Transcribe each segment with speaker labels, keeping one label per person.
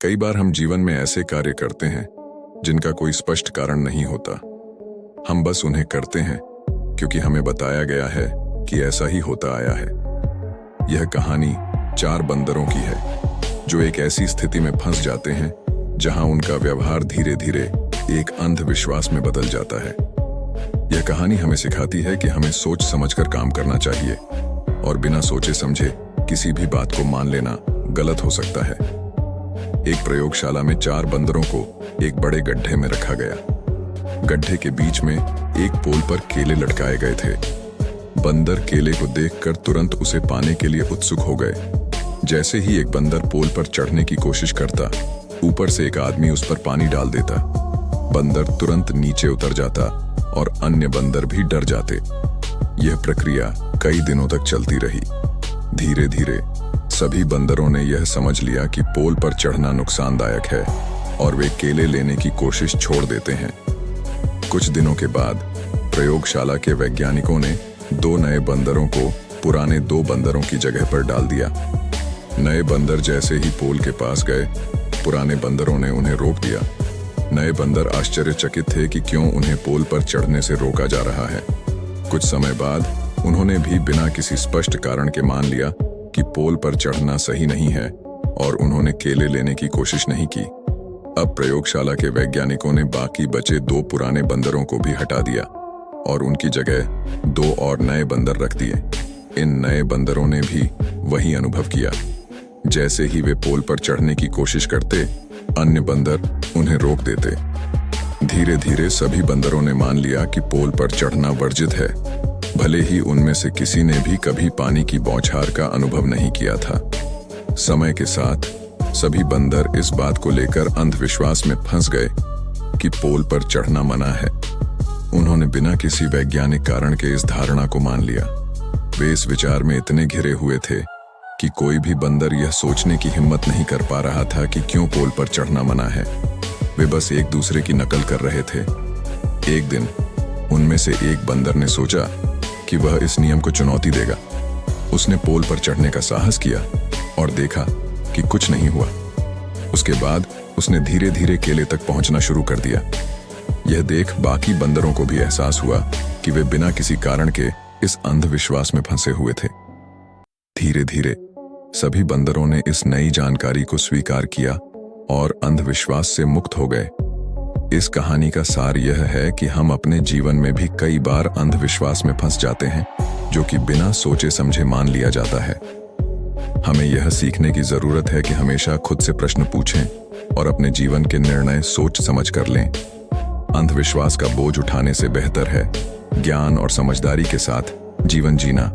Speaker 1: कई बार हम जीवन में ऐसे कार्य करते हैं जिनका कोई स्पष्ट कारण नहीं होता। हम बस उन्हें करते हैं क्योंकि हमें बताया गया है कि ऐसा ही होता आया है। यह कहानी 4 बंदरों की है जो एक ऐसी स्थिति में फंस जाते हैं जहां उनका व्यवहार धीरे धीरे एक अंधविश्वास में बदल जाता है। यह कहानी हमें सिखाती है कि हमें सोच समझकर काम करना चाहिए और बिना सोचे समझे किसी भी बात को मान लेना गलत हो सकता है। एक प्रयोगशाला में 4 बंदरों को एक बड़े गड्ढे में रखा गया। गड्ढे के बीच में एक पोल पर केले लटकाए गए थे। बंदर केले को देखकर तुरंत उसे पाने के लिए उत्सुक हो गए। जैसे ही एक बंदर पोल पर चढ़ने की कोशिश करता, ऊपर से एक आदमी उस पर पानी डाल देता। बंदर तुरंत नीचे उतर जाता और अन्य बंदर भी डर जाते। यह प्रक्रिया कई दिनों तक चलती रही। धीरे धीरे सभी बंदरों ने यह समझ लिया कि पोल पर चढ़ना नुकसानदायक है और वे केले लेने की कोशिश छोड़ देते हैं। कुछ दिनों के बाद प्रयोगशाला के वैज्ञानिकों ने 2 नए बंदरों को पुराने 2 बंदरों की जगह पर डाल दिया। नए बंदर जैसे ही पोल के पास गए, पुराने बंदरों ने उन्हें रोक दिया। नए बंदर आश्चर्यचकित थे कि क्यों उन्हें पोल पर चढ़ने से रोका जा रहा है। कुछ समय बाद उन्होंने भी बिना किसी स्पष्ट कारण के मान लिया कि पोल पर चढ़ना सही नहीं है और उन्होंने केले लेने की कोशिश नहीं की। अब प्रयोगशाला के वैज्ञानिकों ने बाकी बचे 2 पुराने बंदरों को भी हटा दिया और उनकी जगह 2 और नए बंदर रख दिए। इन नए बंदरों ने भी वही अनुभव किया। जैसे ही वे पोल पर चढ़ने की कोशिश करते, अन्य बंदर उन्हें रोक देते। धीरे धीरे सभी बंदरों ने मान लिया कि पोल पर चढ़ना वर्जित है, भले ही उनमें से किसी ने भी कभी पानी की बौछार का अनुभव नहीं किया था। समय के साथ सभी बंदर इस बात को लेकर अंधविश्वास में फंस गए कि पोल पर चढ़ना मना है। उन्होंने बिना किसी वैज्ञानिक कारण के इस धारणा को मान लिया। वे इस विचार में इतने घिरे हुए थे कि कोई भी बंदर यह सोचने की हिम्मत नहीं कर पा रहा था कि क्यों पोल पर चढ़ना मना है। वे बस एक दूसरे की नकल कर रहे थे। एक दिन उनमें से एक बंदर ने सोचा कि वह इस नियम को चुनौती देगा। उसने पोल पर चढ़ने का साहस किया और देखा कि कुछ नहीं हुआ। उसके बाद उसने धीरे धीरे केले तक पहुंचना शुरू कर दिया। यह देख बाकी बंदरों को भी एहसास हुआ कि वे बिना किसी कारण के इस अंधविश्वास में फंसे हुए थे। धीरे धीरे सभी बंदरों ने इस नई जानकारी को स्वीकार किया और अंधविश्वास से मुक्त हो गए। इस कहानी का सार यह है कि हम अपने जीवन में भी कई बार अंधविश्वास में फंस जाते हैं जो कि बिना सोचे समझे मान लिया जाता है। हमें यह सीखने की जरूरत है कि हमेशा खुद से प्रश्न पूछें और अपने जीवन के निर्णय सोच समझ कर लें। अंधविश्वास का बोझ उठाने से बेहतर है ज्ञान और समझदारी के साथ जीवन जीना।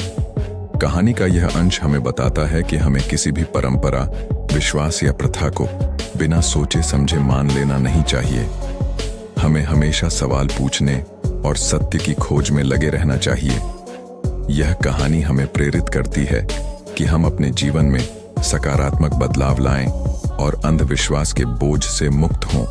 Speaker 1: कहानी का यह अंश हमें बताता है कि हमें किसी भी परंपरा, विश्वास या प्रथा को बिना सोचे समझे मान लेना नहीं चाहिए। हमें हमेशा सवाल पूछने और सत्य की खोज में लगे रहना चाहिए। यह कहानी हमें प्रेरित करती है कि हम अपने जीवन में सकारात्मक बदलाव लाएं और अंधविश्वास के बोझ से मुक्त हों।